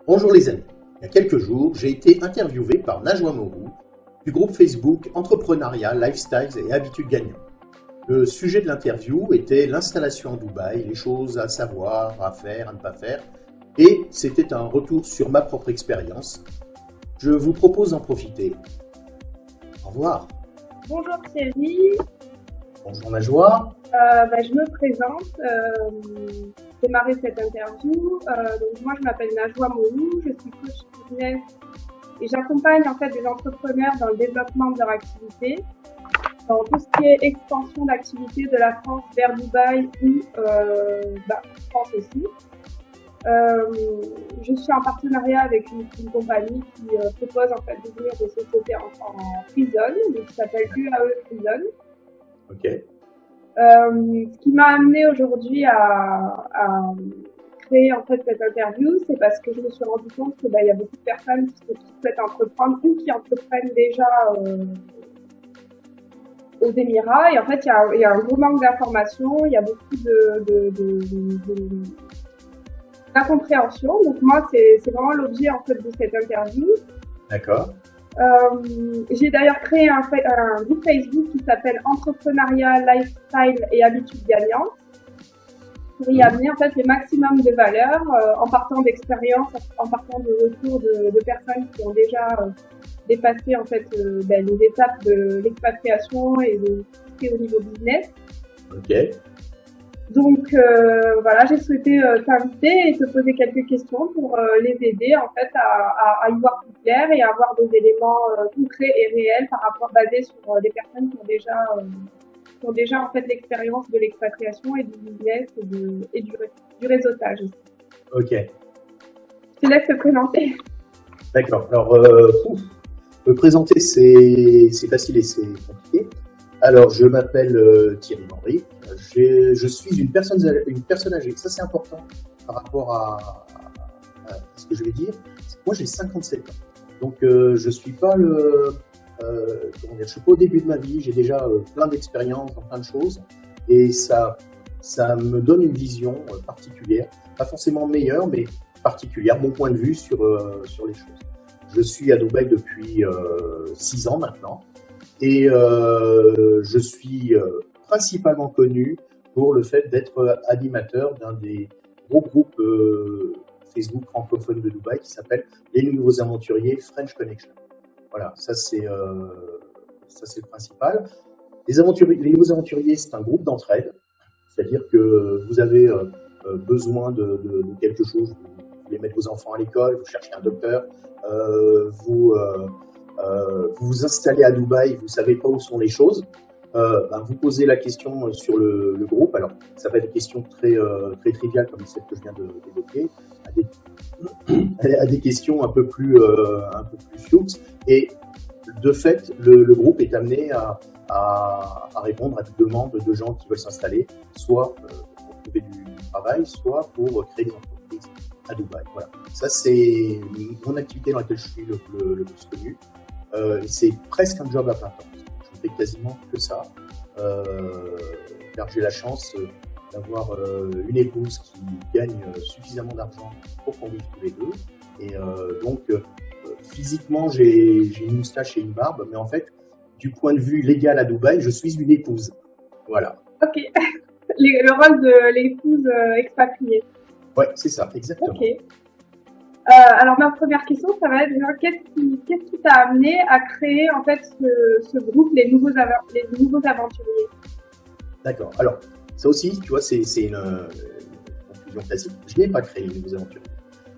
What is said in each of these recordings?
Bonjour les amis, il y a quelques jours, j'ai été interviewé par Najwa Morou du groupe Facebook Entrepreneuriat, Lifestyles et Habitudes Gagnantes. Le sujet de l'interview était l'installation à Dubaï, les choses à savoir, à faire, à ne pas faire, et c'était un retour sur ma propre expérience. Je vous propose d'en profiter. Au revoir. Bonjour Thierry. Bonjour Najwa. Je me présente. Démarrer cette interview. Donc moi, je m'appelle Najwa Morou, je suis coach business et j'accompagne en fait des entrepreneurs dans le développement de leur activité, dans tout ce qui est expansion d'activité de la France vers Dubaï ou France aussi. Je suis en partenariat avec une compagnie qui propose en fait d'ouvrir des sociétés en free zone, donc qui s'appelle UAE Free Zone. Ok. Ce qui m'a amené aujourd'hui à créer en fait cette interview, c'est parce que je me suis rendu compte que il y a beaucoup de personnes qui souhaitent entreprendre ou qui entreprennent déjà aux Émirats, et en fait il y a un gros manque d'informations, il y a beaucoup d'incompréhension. Donc moi c'est vraiment l'objet en fait de cette interview. D'accord. J'ai d'ailleurs créé un groupe Facebook qui s'appelle Entrepreneuriat, Lifestyle et Habitudes Gagnantes pour y amener en fait le maximum de valeur en partant d'expérience, en partant de retours de personnes qui ont déjà dépassé en fait les étapes de l'expatriation et de tout ce qui est au niveau business. Ok. Donc voilà, j'ai souhaité t'inviter et te poser quelques questions pour les aider en fait à y voir plus clair et à avoir des éléments concrets et réels basés sur des personnes qui ont déjà en fait l'expérience de l'expatriation et du business et du réseautage aussi. Ok. Je te laisse te présenter. D'accord. Alors, me présenter, c'est facile et c'est compliqué. Alors, je m'appelle Thierry Henry. Je suis une personne âgée. Ça, c'est important par rapport à ce que je vais dire. Moi, j'ai 57 ans. Donc, je suis pas je suis pas au début de ma vie. J'ai déjà plein d'expériences dans plein de choses. Et ça me donne une vision particulière. Pas forcément meilleure, mais particulière, mon point de vue sur les choses. Je suis à Dubaï depuis 6 ans maintenant. Et je suis principalement connu pour le fait d'être animateur d'un des gros groupes Facebook francophones de Dubaï qui s'appelle Les Nouveaux Aventuriers French Connection. Voilà, ça c'est le principal. Les Nouveaux Aventuriers, c'est un groupe d'entraide, c'est-à-dire que vous avez besoin de quelque chose, vous voulez mettre vos enfants à l'école, vous cherchez un docteur, vous vous installez à Dubaï, vous savez pas où sont les choses, vous posez la question sur le groupe. Alors, ça va être des questions très triviales comme celle que je viens d'évoquer, à des questions un peu plus floues. Et de fait, le groupe est amené à répondre à des demandes de gens qui veulent s'installer, soit pour trouver du travail, soit pour créer des entreprises à Dubaï. Voilà. Ça, c'est mon activité dans laquelle je suis le plus connu. C'est presque un job à plein temps. Je ne fais quasiment que ça. Car j'ai la chance d'avoir une épouse qui gagne suffisamment d'argent pour qu'on vive tous les deux. Et donc, physiquement, j'ai une moustache et une barbe, mais en fait, du point de vue légal à Dubaï, je suis une épouse. Voilà. Ok. Le rôle de l'épouse expatriée. Ouais, c'est ça, exactement. Ok. Alors ma première question, ça va être qu'est-ce qui t'a amené à créer en fait ce groupe, les nouveaux aventuriers? D'accord. Alors ça aussi, tu vois, c'est une conclusion classique. Je n'ai pas créé les nouveaux aventuriers.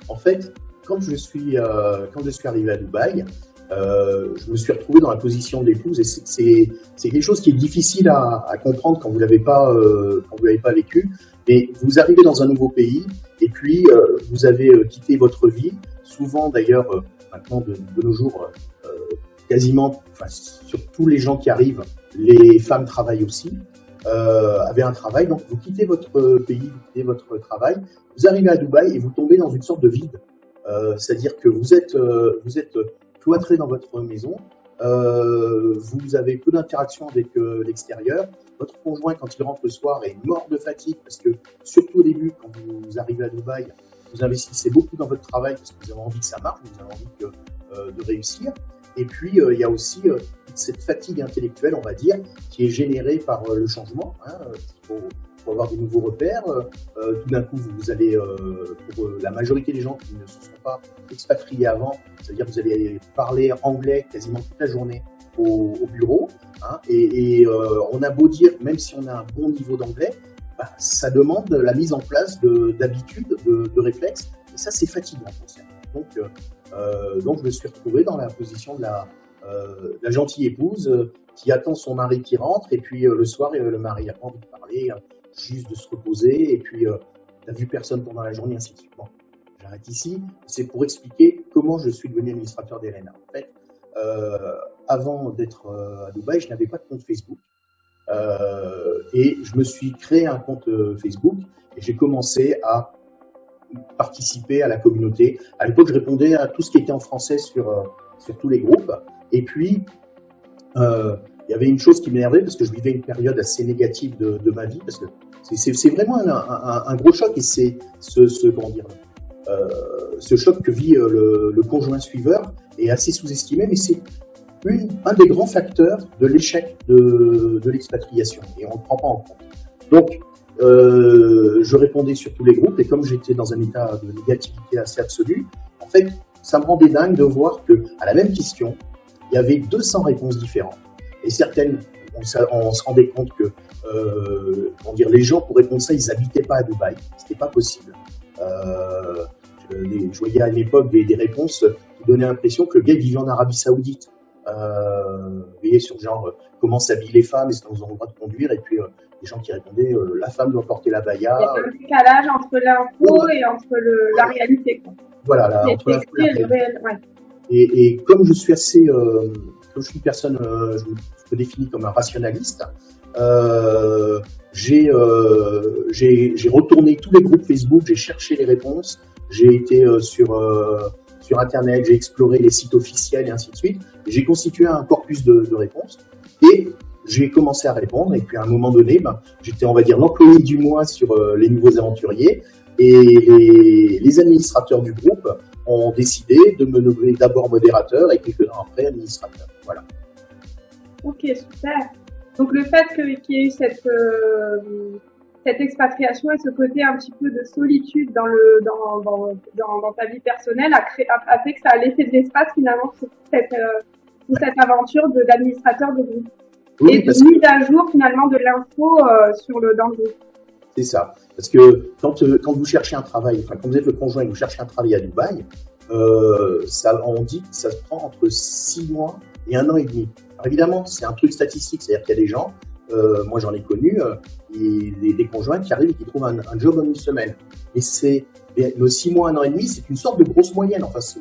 En fait, quand je suis arrivé à Dubaï, je me suis retrouvé dans la position de l'épouse, et c'est quelque chose qui est difficile à comprendre quand vous l'avez pas vécu. Mais vous arrivez dans un nouveau pays et puis vous avez quitté votre vie. Souvent d'ailleurs, maintenant de nos jours, quasiment, sur tous les gens qui arrivent, les femmes travaillent aussi, avaient un travail. Donc vous quittez votre pays, vous quittez votre travail, vous arrivez à Dubaï et vous tombez dans une sorte de vide. C'est-à-dire que vous êtes cloîtré dans votre maison. Vous avez peu d'interaction avec l'extérieur. Votre conjoint, quand il rentre le soir, est mort de fatigue parce que, surtout au début, quand vous arrivez à Dubaï, vous investissez beaucoup dans votre travail parce que vous avez envie que ça marche, vous avez envie de réussir. Et puis, il y a aussi cette fatigue intellectuelle, on va dire, qui est générée par le changement. Pour avoir des nouveaux repères, tout d'un coup, vous allez, pour la majorité des gens qui ne se sont pas expatriés avant, c'est-à-dire que vous allez parler anglais quasiment toute la journée au bureau. On a beau dire, même si on a un bon niveau d'anglais, ça demande la mise en place d'habitudes, de réflexes, et ça, c'est fatigant pour ça. Donc, je me suis retrouvé dans la position de la gentille épouse qui attend son mari qui rentre, et puis le soir, le mari a pas envie de parler, juste de se reposer, et puis n'a vu personne pendant la journée, ainsi de suite. Bon, j'arrête ici. C'est pour expliquer comment je suis devenu administrateur d'Elena. En fait, avant d'être à Dubaï, je n'avais pas de compte Facebook. Et je me suis créé un compte Facebook et j'ai commencé à participer à la communauté. À l'époque, je répondais à tout ce qui était en français sur tous les groupes. Et puis, il y avait une chose qui m'énervait parce que je vivais une période assez négative de ma vie, parce que c'est vraiment un gros choc, et c'est ce choc que vit le conjoint suiveur est assez sous-estimé, mais c'est un des grands facteurs de l'échec de l'expatriation, et on ne le prend pas en compte. Donc, je répondais sur tous les groupes, et comme j'étais dans un état de négativité assez absolue, en fait, ça me rendait dingue de voir que à la même question, il y avait 200 réponses différentes. Et certaines, on se rendait compte que les gens, pour répondre ça, ils n'habitaient pas à Dubaï. C'était pas possible. Je voyais à l'époque des réponses qui donnaient l'impression que le gars vivait en Arabie Saoudite. Vous voyez, sur genre comment s'habillent les femmes, est-ce qu'elles ont le droit de conduire, et puis des gens qui répondaient la femme doit porter la baya. Il y a un décalage entre l'info et entre la réalité, quoi. Voilà, entre l'info et la réalité. Ouais. Et comme je suis assez, comme je suis une personne, je me définis comme un rationaliste, j'ai retourné tous les groupes Facebook, j'ai cherché les réponses, j'ai été sur Internet, j'ai exploré les sites officiels et ainsi de suite. J'ai constitué un corpus de réponses et j'ai commencé à répondre. Et puis à un moment donné, j'étais, on va dire, l'employé du mois sur les nouveaux aventuriers. Et les administrateurs du groupe ont décidé de me nommer d'abord modérateur et quelques temps après administrateur. Voilà. Ok, super. Donc le fait qu'il y ait eu cette expatriation et ce côté un petit peu de solitude dans ta vie personnelle a fait que ça a laissé de l'espace finalement pour cette aventure d'administrateur de groupe. Oui, et de mise à jour finalement de l'info dans le groupe. C'est ça. Parce que quand vous cherchez un travail, enfin quand vous êtes le conjoint et que vous cherchez un travail à Dubaï, on dit que ça se prend entre 6 mois et 1 an et demi. Alors évidemment, c'est un truc statistique, c'est-à-dire qu'il y a des gens, moi j'en ai connu, des conjoints qui arrivent et qui trouvent un job en 1 semaine. Et le 6 mois, 1 an et demi, c'est une sorte de grosse moyenne. Enfin, c'est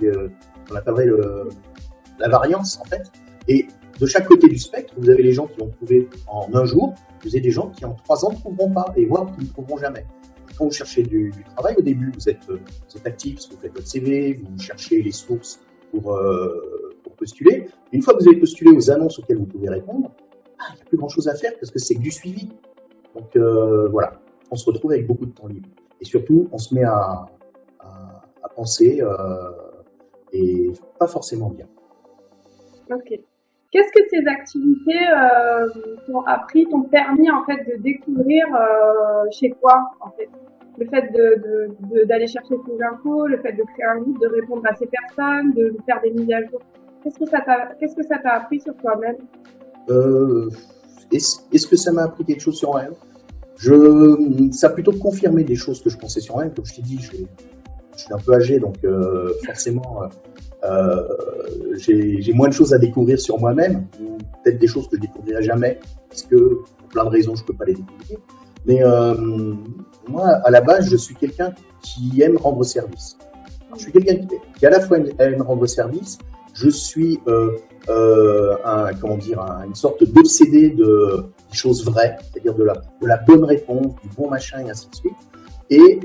on appellerait la variance en fait. Et de chaque côté du spectre, vous avez les gens qui vont trouver en 1 jour, vous avez des gens qui en 3 ans ne trouveront pas, et voire qui ne trouveront jamais. Quand vous cherchez du travail au début, vous êtes actif, vous faites votre CV, vous cherchez les sources pour postuler. Une fois que vous avez postulé aux annonces auxquelles vous pouvez répondre, il n'y a plus grand chose à faire parce que c'est que du suivi. Donc voilà, on se retrouve avec beaucoup de temps libre. Et surtout, on se met à penser et pas forcément bien. Ok. Qu'est-ce que ces activités t'ont permis en fait de découvrir chez toi en fait? Le fait d'aller chercher ces infos, le fait de créer un groupe, de répondre à ces personnes, de faire des mises à jour. Qu'est-ce que ça t'a appris sur toi-même? Est-ce que ça m'a appris quelque chose sur moi-même? Ça a plutôt confirmé des choses que je pensais sur moi-même. Comme je t'ai dit, je suis un peu âgé, donc forcément, j'ai moins de choses à découvrir sur moi-même, ou peut-être des choses que je découvrirai jamais, parce que pour plein de raisons, je peux pas les découvrir. Mais moi, à la base, je suis quelqu'un qui aime rendre service. Je suis quelqu'un qui à la fois aime rendre service. Je suis une sorte d'obsédé des choses vraies, c'est-à-dire de la bonne réponse, du bon machin et ainsi de suite. Et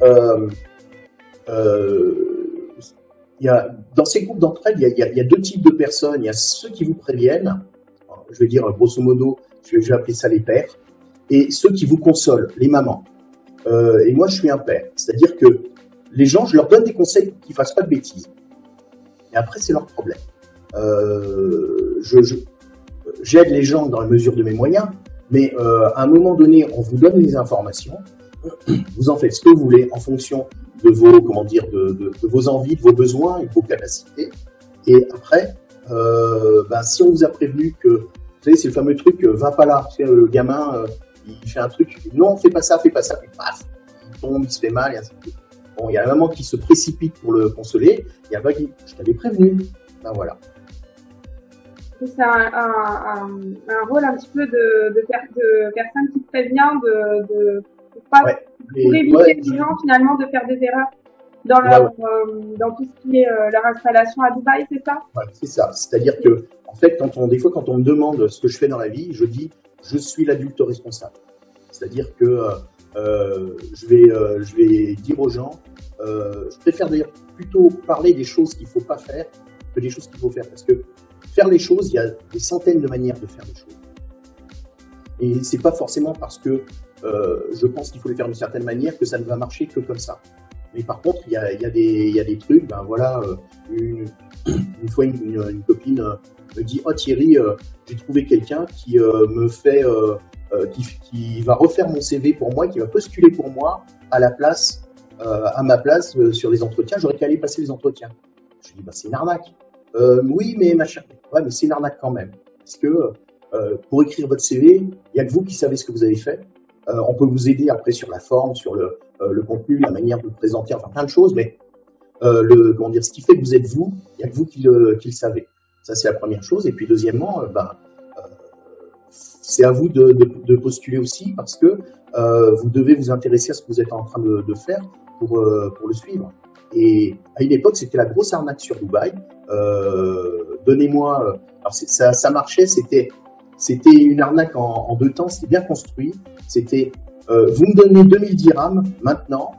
dans ces groupes d'entraide, il y a 2 types de personnes. Il y a ceux qui vous préviennent, je vais dire grosso modo, je vais appeler ça les pères, et ceux qui vous consolent, les mamans. Et moi, je suis un père, c'est-à-dire que les gens, je leur donne des conseils pour qu'ils fassent pas de bêtises. Et après, c'est leur problème. J'aide les gens dans la mesure de mes moyens, mais à un moment donné, on vous donne les informations, vous en faites ce que vous voulez en fonction de vos, comment dire, de vos envies, de vos besoins et de vos capacités. Et après, si on vous a prévenu que, vous savez, c'est le fameux truc, va pas là, tu sais, le gamin, il fait un truc, non, fais pas ça, puis paf, il tombe, il se fait mal, et ainsi de suite. Bon, il y a un maman qui se précipite pour le consoler, il y a un qui dit, je t'avais prévenu. Ben voilà. C'est un rôle un petit peu de personne qui prévient pour éviter les gens finalement de faire des erreurs dans tout ce qui est leur installation à Dubaï, c'est ça? Ouais, c'est ça. C'est-à-dire que, en fait, des fois, quand on me demande ce que je fais dans la vie, je dis, je suis l'adulte responsable. C'est-à-dire que je vais dire aux gens, je préfère d'ailleurs plutôt parler des choses qu'il faut pas faire que des choses qu'il faut faire, parce que faire les choses, il y a des centaines de manières de faire les choses. Et c'est pas forcément parce que je pense qu'il faut les faire d'une certaine manière que ça ne va marcher que comme ça. Mais par contre, il y a des trucs, ben voilà, une fois une copine me dit, oh Thierry, j'ai trouvé quelqu'un qui me fait, qui va refaire mon CV pour moi, qui va postuler pour moi à ma place sur les entretiens. J'aurais qu'à aller passer les entretiens. Je dis, bah c'est une arnaque. Oui, mais machin. Ouais, mais c'est une arnaque quand même. Parce que pour écrire votre CV, il n'y a que vous qui savez ce que vous avez fait. On peut vous aider après sur la forme, sur le contenu, la manière de le présenter, enfin plein de choses, mais ce qui fait que vous êtes vous, il n'y a que vous qui le savez. Ça, c'est la première chose. Et puis deuxièmement, c'est à vous de postuler aussi, parce que vous devez vous intéresser à ce que vous êtes en train de faire pour le suivre. Et à une époque, c'était la grosse arnaque sur Dubaï. Donnez-moi. Alors ça marchait. C'était une arnaque en deux temps. C'était bien construit. C'était vous me donnez 2000 dirhams maintenant,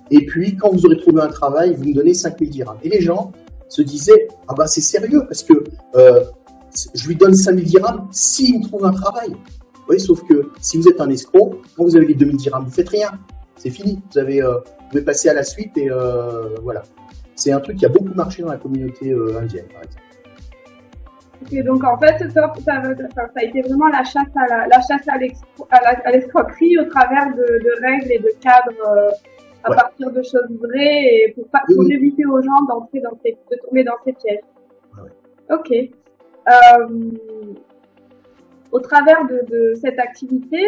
et puis quand vous aurez trouvé un travail, vous me donnez 5000 dirhams. Et les gens se disaient, ah ben c'est sérieux, parce que je lui donne 5000 dirhams s'il me trouve un travail. Vous voyez, sauf que si vous êtes un escroc, quand vous avez les 2000 dirhams, vous faites rien. C'est fini. Vous pouvez passer à la suite et voilà. C'est un truc qui a beaucoup marché dans la communauté indienne, par exemple. Okay, donc en fait, ça a été vraiment la chasse à l'escroquerie au travers de règles et de cadres à partir de choses vraies et pour éviter aux gens de tomber dans ces pièges. Ouais. Ok. Au travers de cette activité,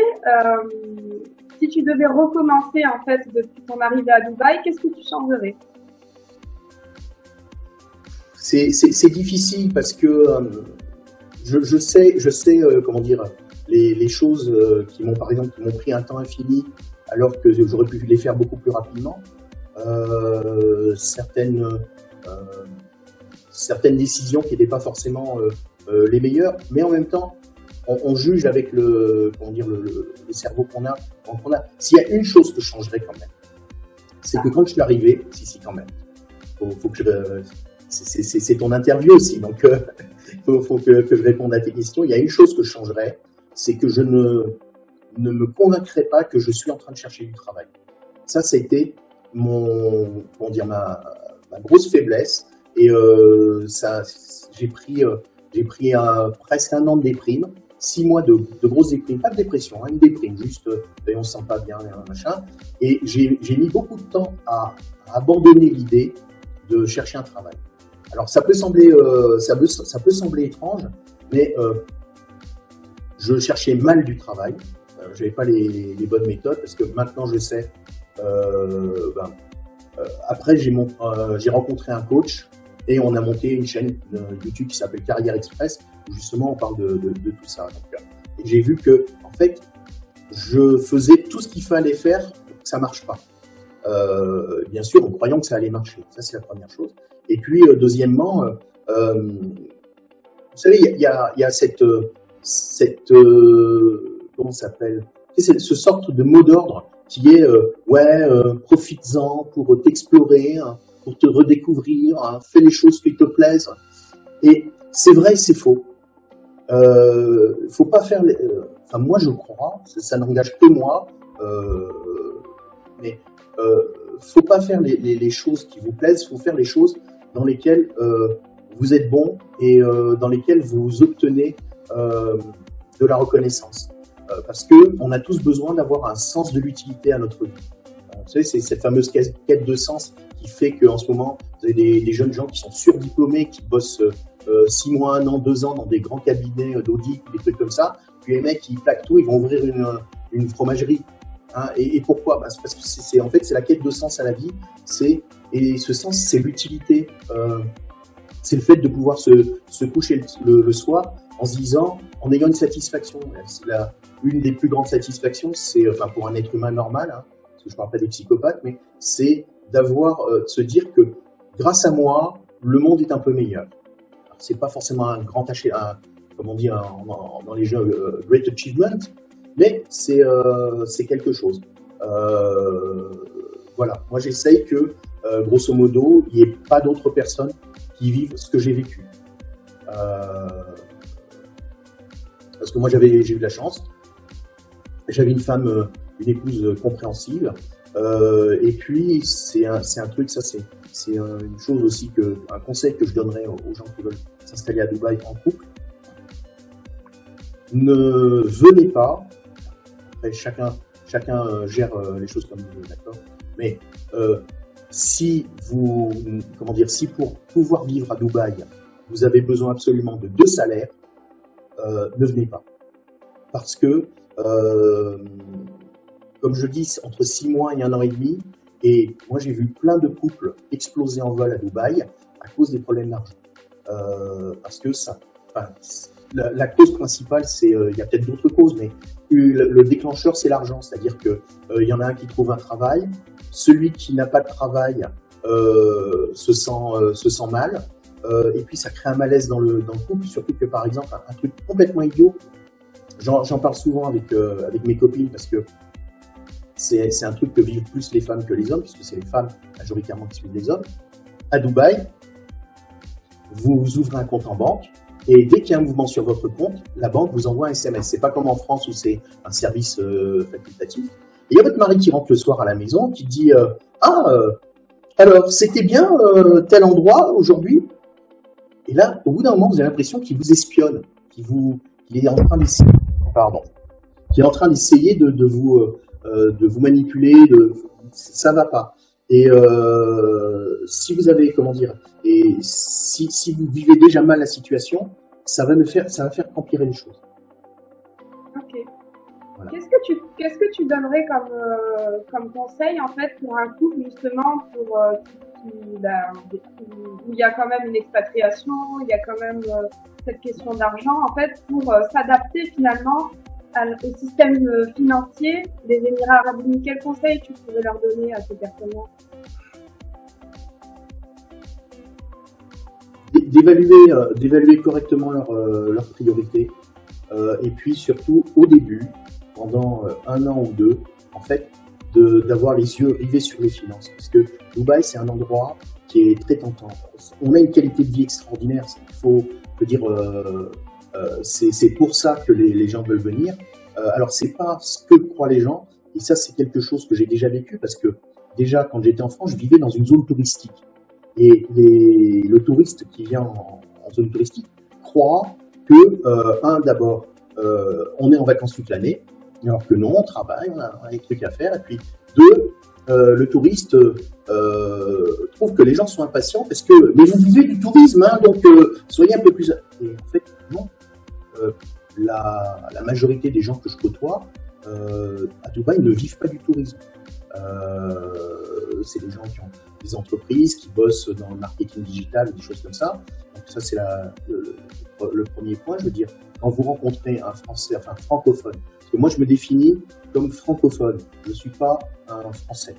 si tu devais recommencer en fait depuis ton arrivée à Dubaï, qu'est-ce que tu changerais? C'est difficile parce que je sais comment dire, les choses qui m'ont pris un temps infini alors que j'aurais pu les faire beaucoup plus rapidement. Certaines décisions qui n'étaient pas forcément les meilleures, mais en même temps on juge avec le cerveau qu'on a. S'il y a une chose que je changerais quand même, c'est que quand je suis arrivé, quand même, faut que c'est ton interview aussi, donc faut que je réponde à tes questions. Il y a une chose que je changerais, c'est que je ne me convaincrais pas que je suis en train de chercher du travail. Ça a été ma grosse faiblesse, et j'ai pris presque un an de déprime, 6 mois de grosses déprimes, pas de dépression, une déprime, juste on se sent pas bien, machin. Et j'ai mis beaucoup de temps à abandonner l'idée de chercher un travail. Alors ça peut sembler étrange, mais je cherchais mal du travail. J'avais pas les bonnes méthodes, parce que maintenant je sais. Après j'ai rencontré un coach et on a monté une chaîne YouTube qui s'appelle Carrière Express, où justement on parle de tout ça. Donc, et j'ai vu que en fait je faisais tout ce qu'il fallait faire pour que ça marche pas. Bien sûr, en croyant que ça allait marcher. Ça, c'est la première chose. Et puis, deuxièmement, vous savez, il y a cette comment ça s'appelle, ce sorte de mot d'ordre qui est profites-en pour t'explorer, hein, pour te redécouvrir, hein, fais les choses qui te plaisent. Et c'est vrai, c'est faux. Faut pas faire. Enfin, moi, je crois, ça n'engage que moi, mais faut pas faire les choses qui vous plaisent, faut faire les choses dans lesquelles vous êtes bon et dans lesquelles vous obtenez de la reconnaissance. Parce que on a tous besoin d'avoir un sens de l'utilité à notre vie. Vous savez, c'est cette fameuse quête de sens qui fait qu'en ce moment, vous avez des jeunes gens qui sont surdiplômés, qui bossent 6 mois, 1 an, 2 ans dans des grands cabinets d'audit, des trucs comme ça. Puis les mecs, ils plaquent tout, ils vont ouvrir une fromagerie. Hein, et pourquoi? Parce que en fait, c'est la quête de sens à la vie. Et ce sens, c'est l'utilité. C'est le fait de pouvoir se coucher le soir en se disant, en ayant une satisfaction. Une des plus grandes satisfactions, c'est, enfin, pour un être humain normal, hein, parce que je ne parle pas des psychopathes, mais c'est de se dire que grâce à moi, le monde est un peu meilleur. C'est pas forcément un grand comme on dit dans les jeux, great achievement, mais c'est quelque chose. Voilà. Moi, j'essaye que, grosso modo, il n'y ait pas d'autres personnes qui vivent ce que j'ai vécu. Parce que moi, j'ai eu de la chance. J'avais une femme, une épouse compréhensive. Et puis, c'est un truc, ça, c'est une chose aussi un conseil que je donnerais aux gens qui veulent s'installer à Dubaï en couple. Ne venez pas, après chacun gère les choses comme il veut, d'accord, mais si pour pouvoir vivre à Dubaï, vous avez besoin absolument de 2 salaires, ne venez pas. Parce que, comme je dis, entre 6 mois et 1 an et demi, et moi j'ai vu plein de couples exploser en vol à Dubaï à cause des problèmes d'argent. Parce que la cause principale, il y a peut-être d'autres causes, mais le déclencheur, c'est l'argent. C'est-à-dire que il y en a un qui trouve un travail, celui qui n'a pas de travail se sent mal, et puis ça crée un malaise dans le couple, surtout que par exemple un truc complètement idiot. J'en parle souvent avec mes copines parce que c'est un truc que vivent plus les femmes que les hommes, puisque c'est les femmes majoritairement qui suivent les hommes. À Dubaï, vous ouvrez un compte en banque et dès qu'il y a un mouvement sur votre compte, la banque vous envoie un SMS. C'est pas comme en France où c'est un service facultatif. Et il y a votre mari qui rentre le soir à la maison qui dit alors c'était bien tel endroit aujourd'hui. Et là, au bout d'un moment, vous avez l'impression qu'il vous espionne, qu'il est en train d'essayer, qu'il est en train d'essayer de vous manipuler, ça va pas. Et si vous avez, et si vous vivez déjà mal la situation, ça va faire empirer les choses. Ok. Voilà. Qu'est-ce que tu donnerais comme conseil en fait pour un couple justement où il y a quand même une expatriation, il y a quand même cette question d'argent en fait pour s'adapter finalement au système financier des Émirats Arabes Unis? Quel conseil tu pourrais leur donner à ces personnes-là? D'évaluer correctement leurs priorités et puis surtout au début, pendant 1 an ou 2, en fait, d'avoir les yeux rivés sur les finances. Parce que Dubaï, c'est un endroit qui est très tentant. On a une qualité de vie extraordinaire, il faut dire, c'est pour ça que les gens veulent venir. Alors, c'est pas ce que croient les gens, et ça, c'est quelque chose que j'ai déjà vécu, parce que déjà, quand j'étais en France, je vivais dans une zone touristique. Et le touriste qui vient en zone touristique croit que, d'abord, on est en vacances toute l'année, alors que non, on travaille, on a des trucs à faire, et puis 2, le touriste trouve que les gens sont impatients parce que mais vous vivez du tourisme, hein, donc soyez un peu plus. Et en fait, non. La majorité des gens que je côtoie à Dubaï ne vivent pas du tourisme. C'est des gens qui ont des entreprises, qui bossent dans le marketing digital, des choses comme ça. Donc ça, c'est le premier point. Je veux dire, quand vous rencontrez un Français, enfin un francophone, parce que moi, je me définis comme francophone. Je ne suis pas un Français.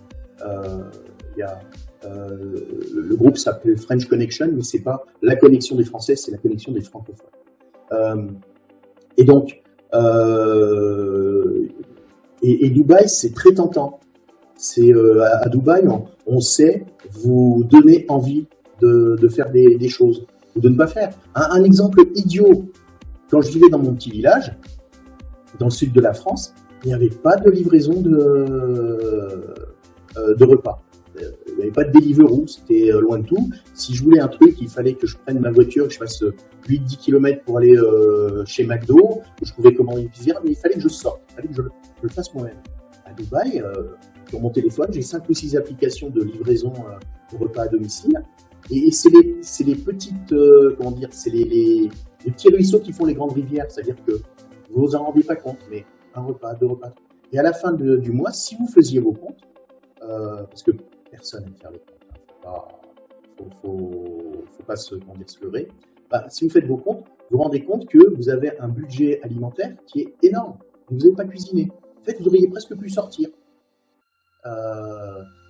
Le groupe s'appelle French Connection, mais c'est pas la connexion des Français, c'est la connexion des francophones. Et donc, et Dubaï, c'est très tentant. C'est à Dubaï, on sait vous donner envie de faire des choses ou de ne pas faire. Un exemple idiot, quand je vivais dans mon petit village, dans le sud de la France, il n'y avait pas de livraison de repas. n'y avait pas de Deliveroo, c'était loin de tout. Si je voulais un truc, il fallait que je prenne ma voiture, que je fasse 8-10 km pour aller chez McDo, que je pouvais commander une pizzeria, mais il fallait que je sorte, il fallait que je le fasse moi-même. À Dubaï, sur mon téléphone, j'ai 5 ou 6 applications de livraison de repas à domicile. Et c'est les petites, comment dire, c'est les petits ruisseaux qui font les grandes rivières. C'est-à-dire que vous vous en rendez pas compte, mais un repas, 2 repas. Et à la fin du mois, si vous faisiez vos comptes, parce que personne n'aime faire les comptes, faut pas se leurrer. Bah, si vous faites vos comptes, vous vous rendez compte que vous avez un budget alimentaire qui est énorme. Vous n'avez pas cuisiné. En fait, vous auriez presque pu sortir.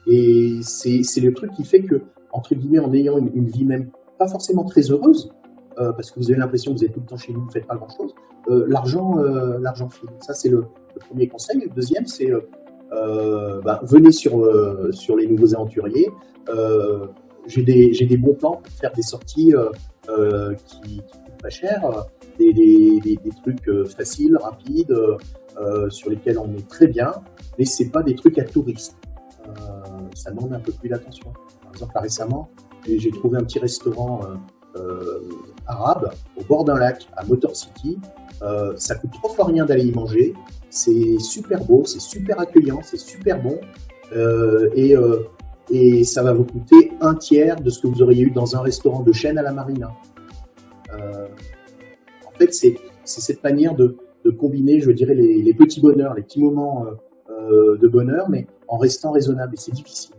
Et c'est le truc qui fait que, entre guillemets, en ayant une vie même pas forcément très heureuse, parce que vous avez l'impression que vous êtes tout le temps chez vous, vous ne faites pas grand-chose, l'argent file. Ça, c'est le premier conseil. Le deuxième, c'est venez sur les nouveaux aventuriers. J'ai des bons plans pour faire des sorties qui coûtent pas cher, des trucs faciles, rapides, sur lesquels on est très bien, mais c'est pas des trucs à touristes. Ça demande un peu plus d'attention. Par exemple, récemment, j'ai trouvé un petit restaurant arabe au bord d'un lac à Motor City. Ça coûte 3 fois rien d'aller y manger. C'est super beau, c'est super accueillant, c'est super bon. Et ça va vous coûter 1/3 de ce que vous auriez eu dans un restaurant de chaîne à la Marina. En fait, c'est cette manière de combiner, je dirais, les petits bonheurs, les petits moments de bonheur, mais en restant raisonnable. Et c'est difficile.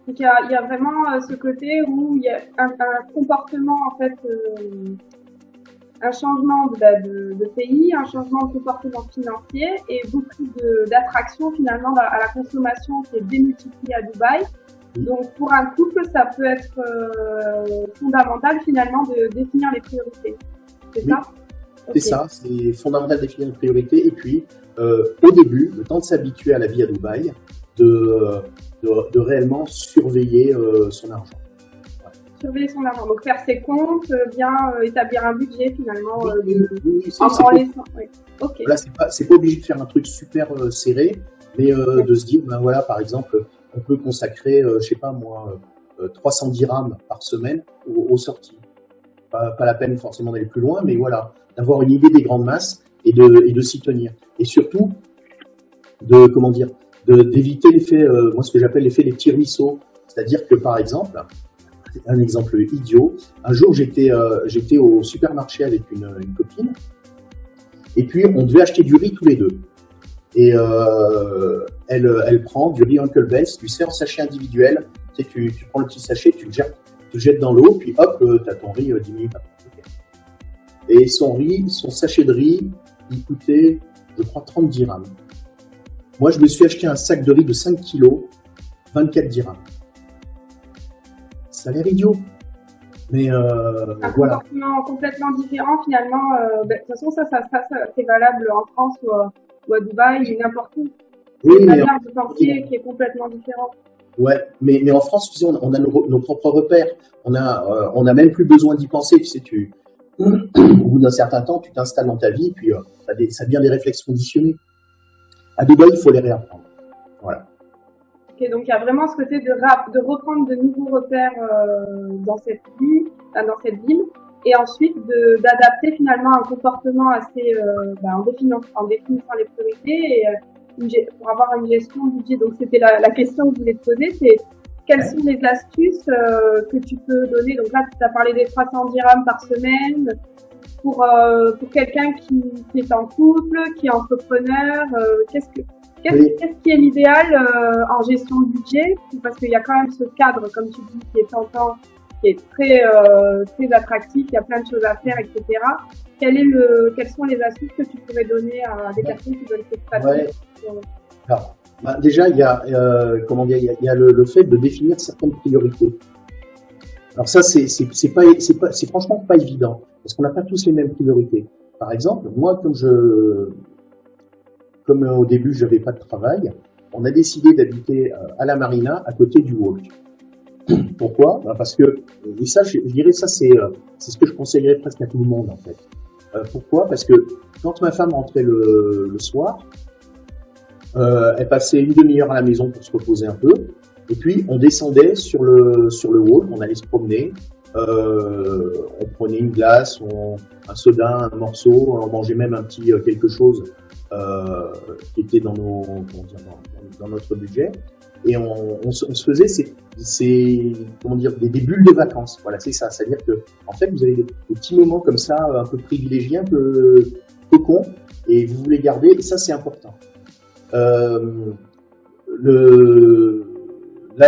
Donc il y a vraiment ce côté où il y a un comportement, en fait, un changement de pays, un changement de comportement financier et beaucoup d'attractions finalement à la consommation qui est démultipliée à Dubaï. Donc pour un couple, ça peut être fondamental finalement de définir les priorités. C'est ça? C'est ça, c'est fondamental de définir les priorités. Et puis, au début, le temps de s'habituer à la vie à Dubaï, de réellement surveiller son argent. Ouais. Surveiller son argent, donc faire ses comptes, bien établir un budget finalement. Okay. Là, c'est pas obligé de faire un truc super serré, mais de se dire, ben voilà, par exemple, on peut consacrer, je sais pas moi, 300 dirhams par semaine aux sorties. Pas la peine forcément d'aller plus loin, mais voilà, d'avoir une idée des grandes masses et de s'y tenir. Et surtout, d'éviter l'effet, moi ce que j'appelle l'effet des petits ruisseaux. C'est-à-dire que par exemple, un exemple idiot, un jour j'étais au supermarché avec une copine, et puis on devait acheter du riz tous les deux. Et elle prend du riz Uncle Ben's, tu sais, en sachet individuel, tu sais, tu prends le petit sachet, tu le jettes dans l'eau, puis hop, t'as ton riz 10 minutes après. Et son sachet de riz, il coûtait, je crois, 30 dirhams. Moi, je me suis acheté un sac de riz de 5 kilos, 24 dirhams. Ça a l'air idiot. Mais un voilà. Comportement complètement différent finalement. De toute façon, ça c'est valable en France ou à Dubaï, n'importe où. Oui, une manière de penser qui est complètement différente. Ouais, mais en France, tu sais, on a nos propres repères. On a même plus besoin d'y penser. Tu sais, au bout d'un certain temps, tu t'installes dans ta vie, puis ça devient des réflexes conditionnés. À Dubaï, il faut les réapprendre. Voilà. Okay, donc il y a vraiment ce côté de reprendre de nouveaux repères dans cette ville, et ensuite d'adapter finalement un comportement assez en définissant les priorités et pour avoir une gestion du budget. Donc c'était la question que je voulais te poser, c'est quelles sont les astuces que tu peux donner. Donc là, tu as parlé des 300 dirhams par semaine pour quelqu'un qui est en couple, qui est entrepreneur. Qu'est-ce qui est l'idéal en gestion de budget? Parce qu'il y a quand même ce cadre, comme tu dis, qui est tentant, qui est très attractif, il y a plein de choses à faire, etc. Quelles sont les astuces que tu pourrais donner à des personnes qui veulent se pratiquer? Alors, déjà, il y a le fait de définir certaines priorités. Alors ça, c'est franchement pas évident, parce qu'on n'a pas tous les mêmes priorités. Par exemple, moi, comme au début, j'avais pas de travail, on a décidé d'habiter à la Marina, à côté du Walk. Pourquoi? Parce que, et ça, je dirais, ça c'est ce que je conseillerais presque à tout le monde en fait. Pourquoi? Parce que quand ma femme rentrait le soir, elle passait une demi-heure à la maison pour se reposer un peu, Et puis on descendait sur le hall, on allait se promener, on prenait une glace, un soda, un morceau, on mangeait même un petit quelque chose qui était dans dans notre budget. Et on se faisait des bulles de vacances. Voilà, c'est ça. C'est-à-dire que, en fait, vous avez des petits moments comme ça, un peu privilégiés, un peu cocon, et vous voulez garder, et ça, c'est important. Là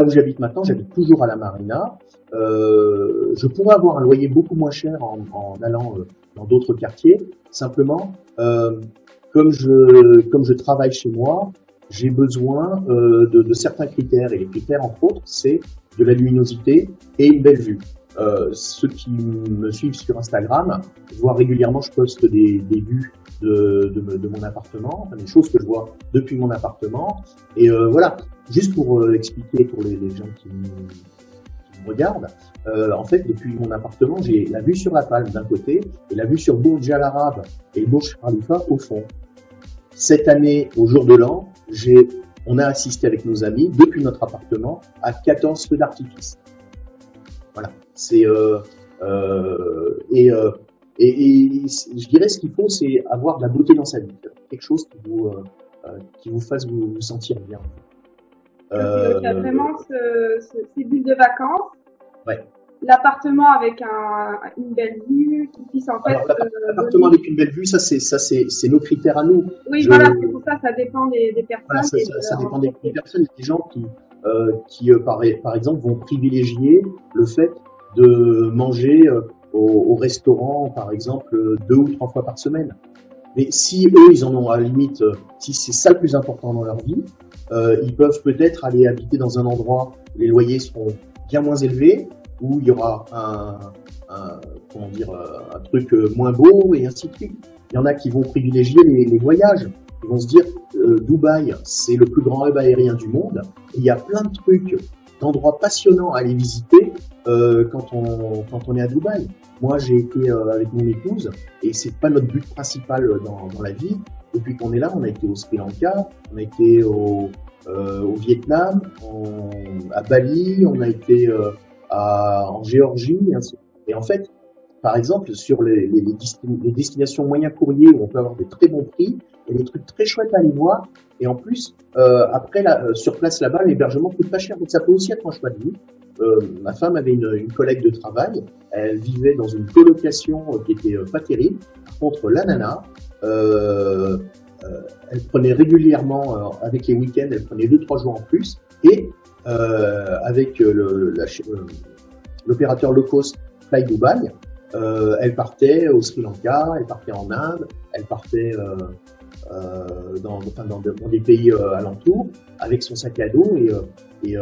où j'habite maintenant, j'habite toujours à la Marina. Je pourrais avoir un loyer beaucoup moins cher en allant dans d'autres quartiers. Simplement, comme je travaille chez moi, j'ai besoin de certains critères. Et les critères, entre autres, c'est de la luminosité et une belle vue. Ceux qui me suivent sur Instagram voient régulièrement, je poste des vues de mon appartement, enfin, des choses que je vois depuis mon appartement. Et voilà, juste pour expliquer pour les gens qui me regardent, en fait, depuis mon appartement, j'ai la vue sur la Palme d'un côté et la vue sur Burj Al Arab et le Burj Khalifa au fond. Cette année, au jour de l'an, on a assisté avec nos amis, depuis notre appartement, à 14 feux d'artifice. Voilà. C'est je dirais ce qu'il faut, c'est avoir de la beauté dans sa vie, quelque chose qui vous fasse vous sentir bien. Donc, il y a vraiment ces bulles de vacances. Ouais. L'appartement avec une belle vue qui puisse en fait. L'appartement avec une belle vue, ça c'est nos critères à nous. Oui, voilà, c'est pour ça dépend des personnes. Voilà, ça dépend des personnes. Il y a des gens qui par exemple vont privilégier le fait de manger au restaurant, par exemple, 2 ou 3 fois par semaine. Mais si eux, ils en ont à la limite, si c'est ça le plus important dans leur vie, ils peuvent peut-être aller habiter dans un endroit où les loyers seront bien moins élevés, où il y aura un truc moins beau et ainsi de suite. Il y en a qui vont privilégier les voyages. Ils vont se dire, Dubaï, c'est le plus grand hub aérien du monde. Et il y a plein de trucs, d'endroits passionnants à aller visiter quand on est à Dubaï. Moi, j'ai été avec mon épouse et c'est pas notre but principal dans la vie. Depuis qu'on est là, on a été au Sri Lanka, on a été au Vietnam, à Bali, on a été en Géorgie, et en fait, par exemple, sur les destinations moyen courrier où on peut avoir des très bons prix, il y a des trucs très chouettes à aller voir, et en plus, après, sur place là-bas, l'hébergement coûte pas cher, donc ça peut aussi être un choix de vie. Ma femme avait une collègue de travail, elle vivait dans une colocation qui était pas terrible. Par contre, la nana, elle prenait régulièrement, avec les week-ends, elle prenait 2-3 jours en plus, et avec l'opérateur low cost Fly Dubai, elle partait au Sri Lanka, elle partait en Inde, elle partait dans des pays alentours avec son sac à dos et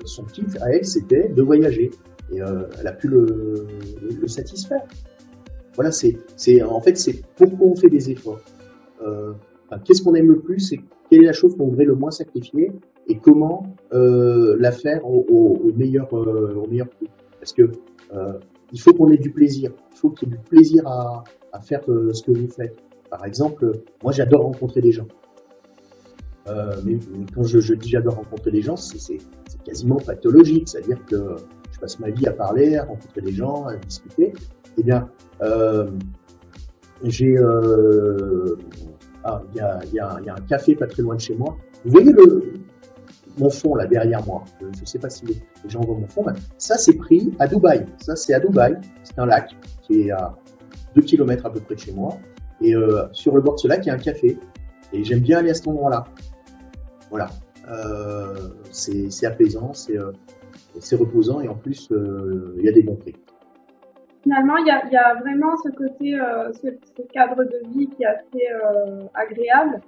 son kiff à elle, c'était de voyager. Et elle a pu le satisfaire. Voilà, en fait, c'est pourquoi on fait des efforts. Qu'est-ce qu'on aime le plus et quelle est la chose qu'on voudrait le moins sacrifier et comment la faire au meilleur prix. Parce que il faut qu'on ait du plaisir. Il faut qu'il y ait du plaisir à faire ce que vous faites. Par exemple, moi j'adore rencontrer des gens. Mais quand je dis j'adore rencontrer des gens, c'est quasiment pathologique. C'est-à-dire que je passe ma vie à parler, à rencontrer des gens, à discuter. Eh bien, il y a un café pas très loin de chez moi. Vous voyez mon fond là derrière moi. Je ne sais pas si les gens voient mon fond. Mais ça, c'est pris à Dubaï. Ça, c'est à Dubaï. C'est un lac qui est à 2 km à peu près de chez moi. Et sur le bord de ce lac, il y a un café. Et j'aime bien aller à cet endroit-là. Voilà. C'est apaisant, c'est reposant et en plus, il y a des bons prix. Finalement, il y a vraiment ce côté, ce cadre de vie qui est assez agréable.